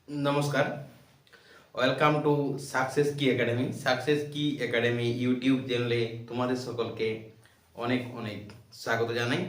নমস্কার, welcome to success কি academy. Success কি একাডেমি ইউটিউব চ্যানেলে তোমাদের সকলকে অনেক অনেক স্বাগত জানাই।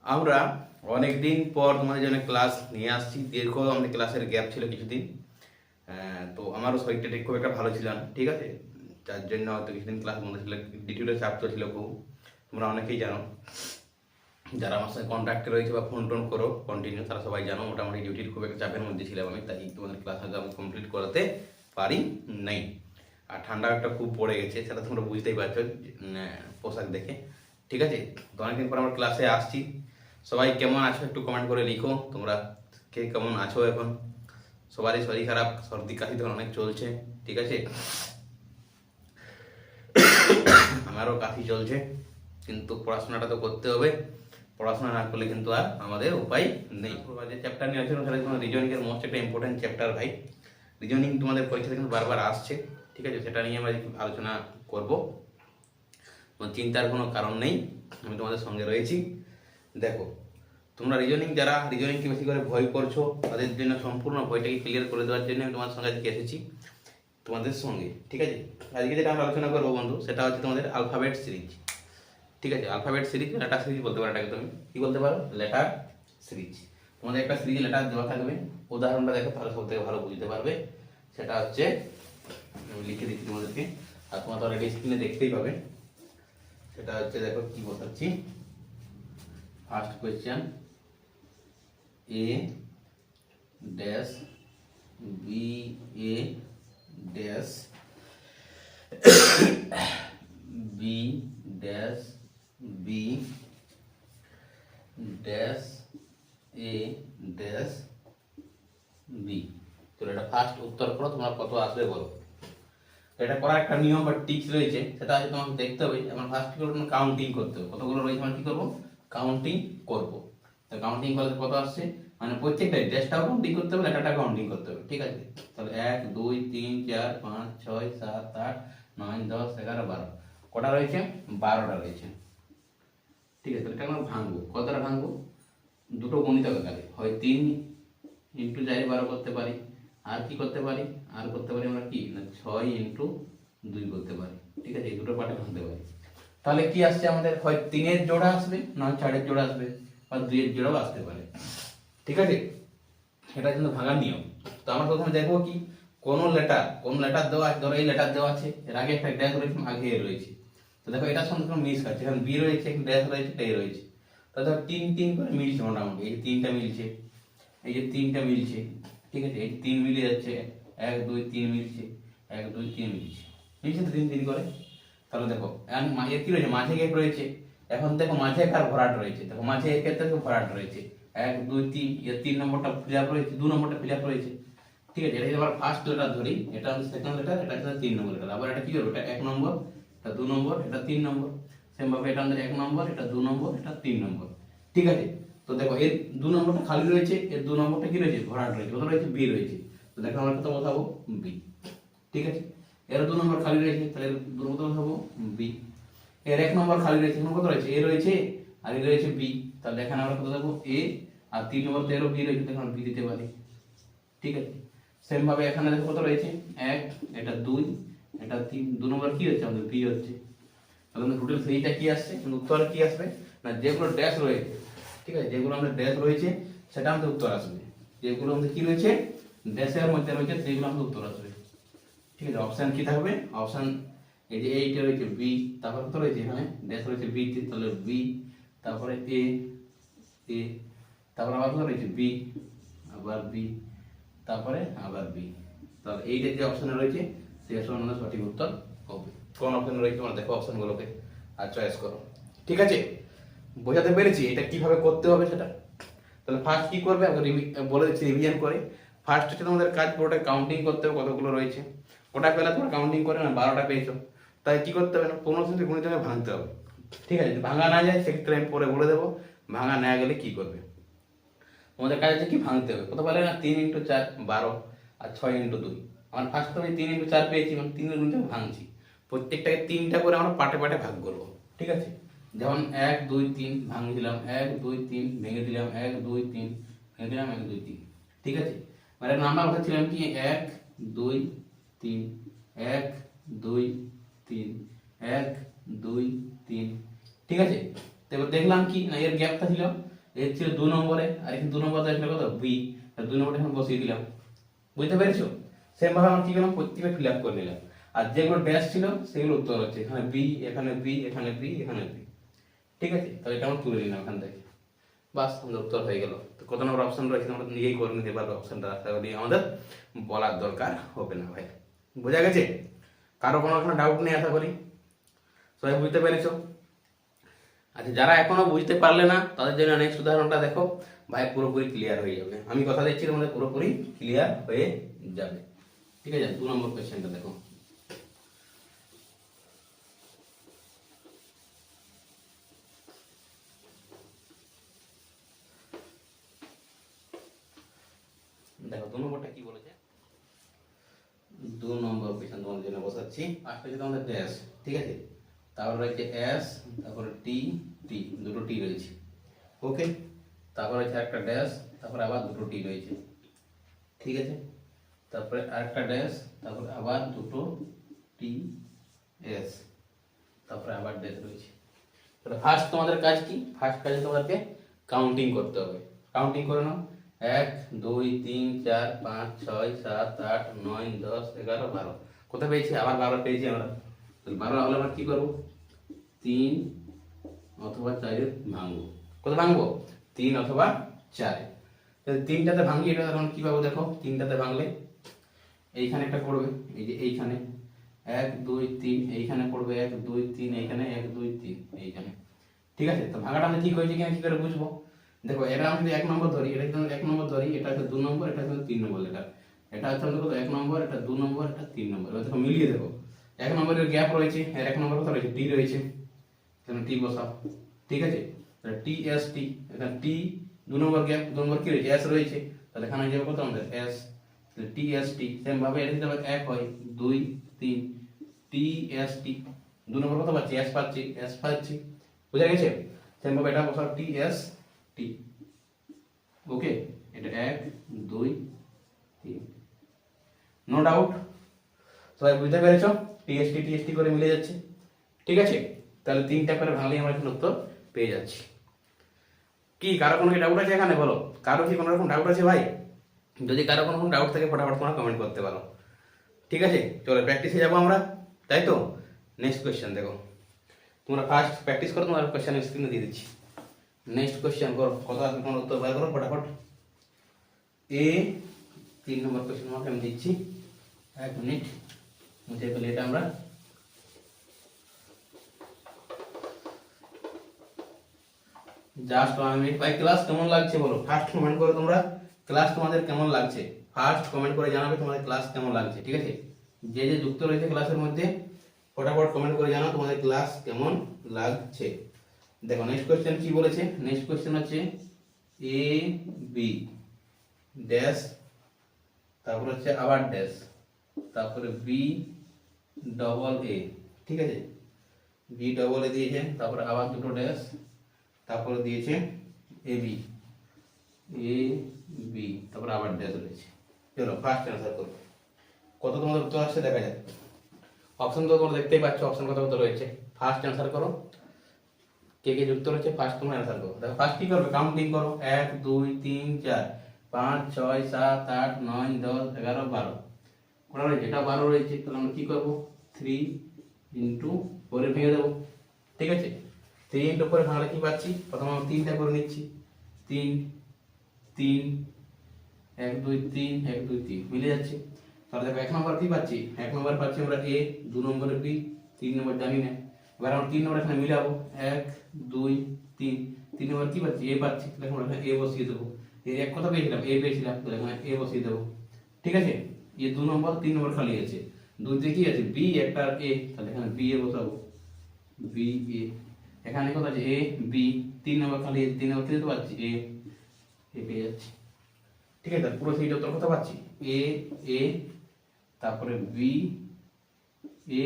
আমরা অনেক দিন পর তোমাদের জন্য ক্লাস নিয়ে আসছি। দীর্ঘ আমাদের ক্লাসের গ্যাপ ছিল কিছুদিন। তো আমারও শরীরটা ঠিক খুব একটা ভালো ছিল না, ঠিক আছে। যার জন্য হয়তো কিছুদিন ক্লাস বন্ধ ছিল, ডিউটিরও চাপ ছিল খুব, তোমরা অনেকেই জানো। যারা আমার সাথে কন্ট্যাক্টে রয়েছে বা ফোন টোন করো কন্টিনিউ, তারা সবাই জানো মোটামুটি ডিউটির খুব একটা চাপের মধ্যে ছিলাম আমি, তাই তোমাদের ক্লাস হয়তো আমি কমপ্লিট করাতে পারি নাই। আর ঠান্ডা একটা খুব পড়ে গেছে, সেটা তোমরা বুঝতেই পারছো পোশাক দেখে, ঠিক আছে। তো অনেকদিন পর আমার ক্লাসে আসছি। সবাই কেমন আছো একটু কমেন্ট করে লিখো, তোমরা কে কেমন আছো। এখন সবারই শরীর খারাপ, সর্দি কাশি তখন অনেক চলছে, ঠিক আছে। আমারও কাশি চলছে, কিন্তু পড়াশোনাটা তো করতে হবে। পড়াশোনা না করলে কিন্তু আর আমাদের উপায় নেই। যে চ্যাপ্টার নিয়ে আছে সেটা তোমার রিজনিং এর মোস্ট একটা ইম্পর্টেন্ট চ্যাপ্টার ভাই। রিজনিং তোমাদের পরীক্ষাতে কিন্তু বারবার আসছে, ঠিক আছে। সেটা নিয়ে আমরা আলোচনা করব, চিন্তার কোনো কারণ নেই, আমি তোমাদের সঙ্গে রয়েছি। দেখো, তোমরা যারা রিজনিংকে বেশি করে ভয় করছো, তাদের জন্য সম্পূর্ণ ভয়টাকে ক্লিয়ার করে দেওয়ার জন্য আমি তোমার সঙ্গে আজকে এসেছি তোমাদের সঙ্গে, ঠিক আছে। আজকে যেটা আমরা আলোচনা করবো বন্ধু, সেটা হচ্ছে তোমাদের আলফাবেট সিরিজ, ঠিক আছে। আলফাবেট সিরিজ, লেটার সিরিজ বলতে পারো এটাকে, তুমি কি বলতে পারো, লেটার সিরিজ। তোমাদের একটা সিরিজ লেটার দেওয়া থাকবে, উদাহরণটা দেখো তাহলে সব থেকে ভালো বুঝতে পারবে। সেটা হচ্ছে, আমি লিখে দিচ্ছি তোমাদেরকে, আর তোমার তো অলরেডি স্ক্রিনে দেখতেই পাবে। সেটা হচ্ছে, দেখো কি বসাচ্ছি। First question, A dash B, A dash B dash B dash A dash B. তো এটা ফার্স্ট উত্তর করো, তোমরা কত আসবে বলো। এটা করার একটা নিয়ম বা টিপস রয়েছে, সেটা হচ্ছে তোমাকে দেখতে হবে। আমার ফার্স্ট কি করবো, কাউন্টিং করতে হবে, কতগুলো রয়েছে মানে কি করবো, কাউন্টিং করবো। তো কাউন্টিং করলে কত আসছে, মানে প্রত্যেকটাই ড্যাশটাও কাউন্টিং করতে হবে, লেটারটা কাউন্টিং করতে হবে, ঠিক আছে। তাহলে 1 2 3 4 5 6 7 8 9 10 11 12 কটা রয়েছে, 12টা রয়েছে, ঠিক আছে। এটা আমরা ভাঙবো, কতটা ভাঙবো, দুটো গণিতক আকারে, হয় 3 ইন্টু 4 12 করতে পারি, আর কি করতে পারি, আর করতে পারি আমরা কি না 6 ইন্টু 2 করতে পারি, ঠিক আছে। এই দুটো পার্টে ভাঙতে পারি। তাহলে কি আসছে আমাদের, হয় 3 এর জোড়া আসবে, না 4 এর জোড়া আসবে, বা 2 এর জোড়াও আসতে পারে, ঠিক আছে। এটা কিন্তু ভাঙার নিয়ম। তো আমরা প্রথমে দেখবো কি, কোন লেটার দেওয়া আছে। ধরো এই লেটার দেওয়া আছে, এর আগে একটা ড্যাশ রয়েছে, আগে এ রয়েছে। তো দেখো এটার সঙ্গে কোনো মিস খাচ্ছে, এখানে বি রয়েছে, এখানে ড্যাশ রয়েছে, এ রয়েছে। তো দেখো 3 3 করে মিলছে মোটামুটি, এই 3টা মিলছে, এই যে 3টা মিলছে, ঠিক আছে। এই 3 মিলে যাচ্ছে, 1 2 3 মিলছে, 1 2 3 মিলছে, মিলছে তো 3 3 করে। তাহলে দেখো এর কি রয়েছে, মাঝে গ্যাপ রয়েছে। এখন দেখো মাঝে কার ভরাট রয়েছে, দেখো মাঝে একের থেকে ভরাট রয়েছে, 1 2 3, এর 3 নম্বরটা ফিল আপ রয়েছে, 2 নম্বরটা ফিল আপ রয়েছে, ঠিক আছে। এটা যদি আমরা ফার্স্ট লেটার ধরি, এটা হচ্ছে সেকেন্ড লেটার, এটা হচ্ছে 3 নম্বর লেটার। আবার এটা কি হবে, এটা 1 নম্বর, এটা 2 নম্বর, এটা 3 নম্বর। সেম ভাবে এটা আমাদের 1 নম্বর, এটা 2 নম্বর, এটা 3 নম্বর, ঠিক আছে। তো দেখো এর 2 নম্বরটা খালি রয়েছে, এর 2 নম্বরটা কি রয়েছে, ভরাট রয়েছে, কত রয়েছে, বি রয়েছে। তো দেখো আমরা কত বসাবো, বি, ঠিক আছে। এর 2 নম্বর খালি রয়েছে, তাহলে 2 নম্বর বসাবো বি। এর 1 নম্বর খালি রয়েছে, এখানে কত রয়েছে, এ রয়েছে, আর এ রয়েছে বি। তাহলে এখানে আমরা কত দেবো, এ, আর 3 নম্বর তো এরও বি রয়েছে, তখন বি দিতে পারি, ঠিক আছে। সেম ভাবে এখানে দেখো কত রয়েছে, 1, এটা 2, এটা 3, 2 নম্বর কি হচ্ছে আমাদের, বি হচ্ছে। তাহলে আমাদের টোটাল 3টা কি আসছে, উত্তরে কি আসবে না, যেগুলো ড্যাশ রয়েছে, ঠিক আছে, যেগুলো আমাদের ড্যাশ রয়েছে সেটা আমাদের উত্তর আসবে। যেগুলো আমাদের কি রয়েছে, ড্যাশের মধ্যে রয়েছে, সেগুলো আমাদের উত্তর আসবে, ঠিক আছে। অপশন কি থাকবে, অপশন এই যে এইটা রয়েছে বি, তারপর কত রয়েছে, এখানে ড্যাশ রয়েছে বি, তাহলে বি, তারপরে এ, এ, তারপর আবার কত রয়েছে বি, আবার বি, তারপরে আবার বি। তাহলে এইটা যে অপশনে রয়েছে সেই অপশনের সঠিক উত্তর হবে। কোন অপশন রয়েছে তোমরা দেখো অপশনগুলোকে আর চয়েস করো, ঠিক আছে। বোঝাতে পেরেছি এটা কিভাবে করতে হবে সেটা। তাহলে ফার্স্ট কি করবে, আমি বলে দিচ্ছি রিভিশন করে। ফার্স্ট হচ্ছে তোমাদের কাজ পুরোটা কাউন্টিং করতে হবে, কতগুলো রয়েছে। ওটা পেলে তোমরা কাউন্টিং করে না 12টা পেয়েছো, তাই কি করতে হবে না 15 থেকে গুণিতকে ভাঙতে হবে, ঠিক আছে। যদি ভাঙা না যায় সেক্ষেত্রে আমি পরে বলে দেবো ভাঙা না গেলে কি করবে। তোমাদের কাজ আছে কি, ভাঙতে হবে। কত পারলে না, 3 ইন্টু 4 12, আর 6 ইন্টু 2। আমার ফার্স্ট তো আমি 3 ইন্টু 4 পেয়েছি, মানে 3 গুণিত ভাঙছি। প্রত্যেকটাকে 3টা করে আমরা পাটে পাটে ভাগ করবো, ঠিক আছে। যেমন 1 2 3 ভাঙে দিলাম, 1 2 3 ভেঙে দিলাম, 1 2 3 ভেঙে দিলাম, 1 2 3, ঠিক আছে। মানে নাম্বার বসাচ্ছিলাম কি 1 2 3 1 2 3 1 2 3, ঠিক আছে। তো এবার দেখলাম কি না এর গ্যাপটা ছিল, এর ছিল 2 নম্বরে, আর এখানে 2 নম্বর ছিল কত বি, আর 2 নম্বরটা এখন বসিয়ে দিলাম। বুঝতে পেরেছো? সেম ভাবে আমরা কি করলাম, প্রত্যেকটা ফিল আপ করে নিলাম। আর যেগুলো ড্যাশ ছিল সেগুলো উত্তর হচ্ছে, এখানে বি, এখানে বি, এখানে বি, এখানে বি, ঠিক আছে। তাহলে এটা আমরা তুলে নিলাম এখান থেকে, বাস আমাদের উত্তর হয়ে গেল। তো কত নম্বর অপশন রয়েছে আমরা নিজেই করে নিতে পারবো অপশনটা, তাহলে আমাদের বলার দরকার হবে না ভাই। বোঝা গেছে? কারো কোনো এখানে ডাউট নেই আশা করি, সবাই বুঝতে পেরেছো? আচ্ছা, যারা এখনো বুঝতে পারলে না তাদের জন্য নেক্সট উদাহরণটা দেখো ভাই, পুরোপুরি ক্লিয়ার হয়ে যাবে। আমি কথা দিচ্ছি তোমাদের পুরোপুরি ক্লিয়ার হয়ে যাবে, ঠিক আছে। 2 নম্বর কোশ্চেনটা দেখো। দেখো 2 নম্বরটা কি বলেছে। 2 নম্বর কোশ্চেন তোমাদের জন্য বসাচ্ছি। ফার্স্ট হচ্ছে তোমাদের ড্যাশ, ঠিক আছে। তারপর রয়েছে এস, তারপরে টি, টি, দুটো টি রয়েছে, ওকে। তারপর হচ্ছে একটা ড্যাশ, তারপরে আবার দুটো টি রয়েছে, ঠিক আছে। তারপরে আরেকটা ড্যাশ, তারপরে আবার দুটো টি এস, তারপরে আবার ড্যাশ রয়েছে। তাহলে ফার্স্ট তোমাদের কাজ কি? ফার্স্ট কাজে তোমাদেরকে কাউন্টিং করতে হবে। কাউন্টিং করে নাও, 1 2 3 4 5 6 7 8 9 10 11 12। কোথায় পেয়েছি? আবার 12 পেয়েছি আমরা। তাহলে 12 হলে আমরা কি করবো? 3 অথবা 4 ভাঙবো। কত ভাঙবো? 3 অথবা 4। তাহলে 3টাতে ভাঙি, এটা তখন কি পাবো দেখো, 3টাতে ভাঙলে এইখানে একটা পড়বে, এই যে এইখানে 1 2 3, এইখানে পড়বে 1 2 3, এইখানে 1 2 3, এইখানে, ঠিক আছে। তো ভাঙাটা আমি ঠিক হয়েছে কিনা কি করে বুঝবো? দেখো এটা আমি যদি 1 নম্বর ধরি, এটা যদি 1 নম্বর ধরি, এটা হচ্ছে 2 নম্বর, এটা হচ্ছে 3 নম্বর, এটা হচ্ছে আমাদের কত 1 নম্বর, এটা 2 নম্বর, এটা 3 নম্বর। এবার দেখো মিলিয়ে দেখো, 1 নম্বরের গ্যাপ রয়েছে, আর 1 নম্বর কত রয়েছে? টি রয়েছে, এখানে টি বসাও, ঠিক আছে। তাহলে টি এস টি, এখানে টি 2 নম্বর গ্যাপ, 2 নম্বর কি রয়েছে? এস রয়েছে, তাহলে এখানে যাবে কত আমাদের? এস। তাহলে টি এস টি, সেম ভাবে এটা যদি আবার 1 হয় 2 3, টি এস টি, 2 নম্বর কত পাচ্ছি? এস পাচ্ছি, এস পাচ্ছি, বুঝা গেছে? সেম ভাবে এটা বসাও টি এস টি, ওকে। এটা 1 2 3, নো ডাউট। সবাই বুঝতে পেরেছো? টিএসটি টিএসটি করে মিলে যাচ্ছে, ঠিক আছে। তাহলে 3টা করে ভাঙলেই আমরা এখন উত্তর পেয়ে যাচ্ছি। কি কারো কোনো ডাউট আছে এখানে? বলো, কারো কি কোনো রকম ডাউট আছে ভাই? যদি কারো কোনো ডাউট থাকে ফটাফট তোমরা কমেন্ট করতে পারো, ঠিক আছে। চলো প্র্যাকটিসে যাবো আমরা, তাই তো। নেক্সট কোয়েশ্চেন দেখো, তোমরা ফার্স্ট প্র্যাকটিস করো, তোমার কোয়েশ্চেন স্ক্রিনে দিয়ে দিচ্ছি। নেক্সট কোয়েশ্চেন করো, কত আসবে তোমার উত্তর বার করো ফটাফট। এ 3 নম্বর কোয়েশ্চেন তোমাকে আমি দিচ্ছি, 1 মিনিট মুছে ফেলি এটা আমরা। Just 1 minute. ভাই ক্লাস কেমন লাগছে বলো, ফার্স্ট কমেন্ট করো তোমরা, ক্লাস তোমাদের কেমন লাগছে? ফার্স্ট কমেন্ট করে জানাবে তোমাদের ক্লাস কেমন লাগছে, ঠিক আছে। যে যে যুক্ত রয়েছে ক্লাসের মধ্যে ফটাফট কমেন্ট করে জানাও তোমাদের ক্লাস কেমন লাগছে। দেখো নেক্সট কোশ্চেন কি বলেছে। নেক্সট কোশ্চেন হচ্ছে এ বি ড্যাশ, তারপর হচ্ছে আবার ড্যাশ, তারপরে বি ডবল এ, ঠিক আছে। বি ডবল এ দিয়েছে, তারপরে আবার দুটো ড্যাশ, তারপরে দিয়েছে এ বি, এ বি, তারপরে আবার ড্যাশ রয়েছে। চলো ফার্স্ট অ্যান্সার করো, কত তোমাদের উত্তর আসছে দেখা যাক। অপশন তো তোমরা দেখতেই পাচ্ছ, অপশন কত কত রয়েছে। ফার্স্ট অ্যান্সার করো, কে কে যুক্ত রয়েছে ফার্স্ট তোমরা অ্যান্সার করো। দেখো ফার্স্ট কি করবে, কাউন্টিং করো, 1 2 3 4 5 6 7 8 9 10 11 12, কোনটা রয়েছে? এটা 12 রয়েছে। তাহলে আমরা কি করবো, 3 ইন্টু 4 ভেঙে দেবো, ঠিক আছে। 3 ইন্টু 4 ভাঙলে কি পাচ্ছি? প্রথমে আমরা 3টা করে নিচ্ছি, 3 3 1 2 3 1 2 3 মিলে যাচ্ছে। তাহলে দেখো 1 নম্বর কি পাচ্ছি? 1 নম্বর পাচ্ছি আমরা এ, 2 নম্বরে বি, 3 নম্বর জানি না। এবার আমরা 3 নম্বর এখানে মিলাবো, 1 2 3, 3 নম্বর কি পাচ্ছি? এ পাচ্ছি, তাহলে আমরা এখানে এ বসিয়ে দেবো। এই এক কথা পেয়েছিলাম, এ পেয়েছিলাম, তাহলে এখানে এ বসিয়ে দেবো, ঠিক আছে। এ 2 নম্বর, 3 নম্বর খালি আছে, 2 তে কি আছে? বি, একটা এ, তাহলে এখানে বি এ বসাবো, বি এ। এখানে কত আছে? এ বি, 3 নম্বর খালি আছে, 3 নম্বর কি দিতে পারছি? এ, এ পেয়ে যাচ্ছি, ঠিক আছে। পুরো সেইটা উত্তর কত পাচ্ছি? এ এ, তারপরে বি এ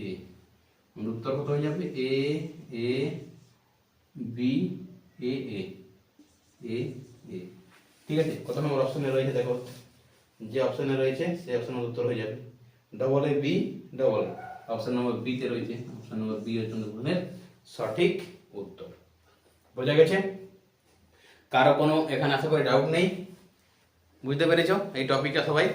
এ, উত্তর কত হয়ে যাবে? এ এ বি এ এ এ এ, ঠিক আছে। কত নম্বর অপশনে রয়েছে দেখো, যে অপশনে রয়েছে সেই অপশনের উত্তর হয়ে যাবে double A B double A. Option number B তে রয়েছে, অপশন নম্বর বি হচ্ছে তোমাদের সঠিক উত্তর। বোঝা গেছে? কারো কোনো এখানে আশা করি ডাউট নেই, বুঝতে পেরেছো এই টপিকটা সবাই?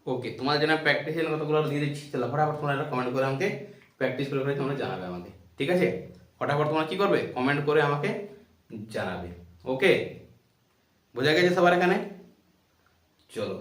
ওকে, তোমাদের জন্য প্র্যাকটিসের কতগুলো দিয়ে দিচ্ছি, চলো ফটাফট তোমরা এটা কমেন্ট করে আমাকে প্র্যাকটিস করে করে তোমরা জানাবে আমাকে, ঠিক আছে? ফটাফট তোমরা কি করবে, কমেন্ট করে আমাকে জানাবে। ওকে, বোঝা গেছে সবার এখানে? চলো।